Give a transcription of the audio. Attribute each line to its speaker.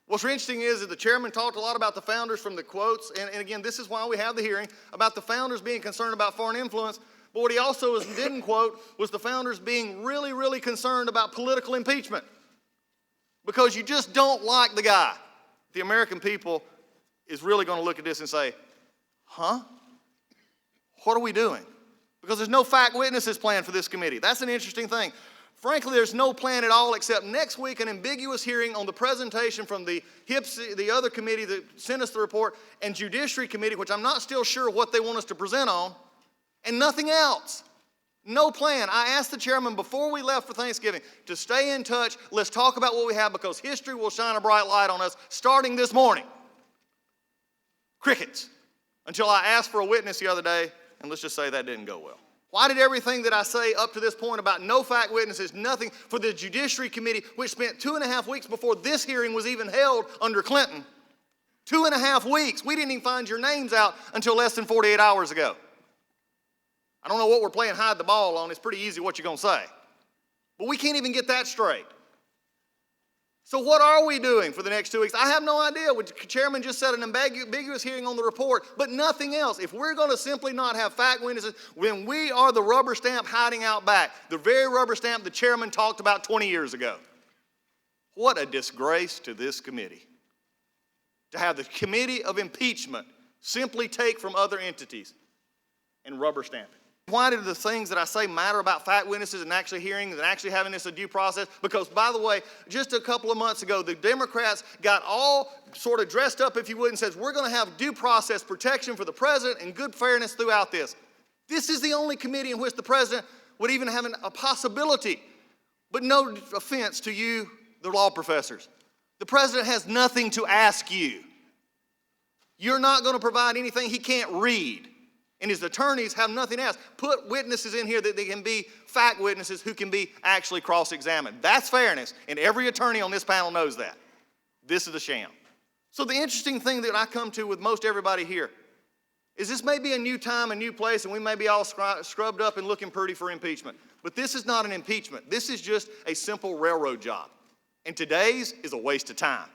Speaker 1: What's interesting is that the chairman talked a lot about the founders from the quotes, and again, this is why we have the hearing, about the founders being concerned about foreign influence, but what he also didn't quote was the founders being really, really concerned about political impeachment. Because you just don't like the guy. The American people is really going to look at this and say, huh? What are we doing? Because there's no fact witnesses planned for this committee. That's an interesting thing. Frankly, there's no plan at all except next week an ambiguous hearing on the presentation from the HIPS, the other committee that sent us the report, and Judiciary Committee, which I'm not still sure what they want us to present on, and nothing else. No plan. I asked the chairman before we left for Thanksgiving to stay in touch. Let's talk about what we have because history will shine a bright light on us starting this morning. Crickets. Until I asked for a witness the other day, and let's just say that didn't go well. Why did everything that I say up to this point about no fact witnesses, nothing for the Judiciary Committee, which spent 2.5 weeks before this hearing was even held under Clinton? 2.5 weeks. We didn't even find your names out until less than 48 hours ago. I don't know what we're playing hide the ball on. It's pretty easy what you're going to say. But we can't even get that straight. So what are we doing for the next 2 weeks? I have no idea. The chairman just said an ambiguous hearing on the report, but nothing else. If we're going to simply not have fact witnesses, then we are the rubber stamp hiding out back, the very rubber stamp the chairman talked about 20 years ago. What a disgrace to this committee. To have the committee of impeachment simply take from other entities and rubber stamp it. Why do the things that I say matter about fact witnesses and actually hearing and actually having this a due process? Because, by the way, just a couple of months ago, the Democrats got all sort of dressed up, if you would, and says, we're going to have due process protection for the president and good fairness throughout this. This is the only committee in which the president would even have a possibility. But no offense to you, the law professors. The president has nothing to ask you. You're not going to provide anything he can't read. And his attorneys have nothing else. Put witnesses in here that they can be fact witnesses who can be actually cross-examined. That's fairness, and every attorney on this panel knows that. This is a sham. So the interesting thing that I come to with most everybody here is this may be a new time, a new place, and we may be all scrubbed up and looking pretty for impeachment. But this is not an impeachment. This is just a simple railroad job. And today's is a waste of time.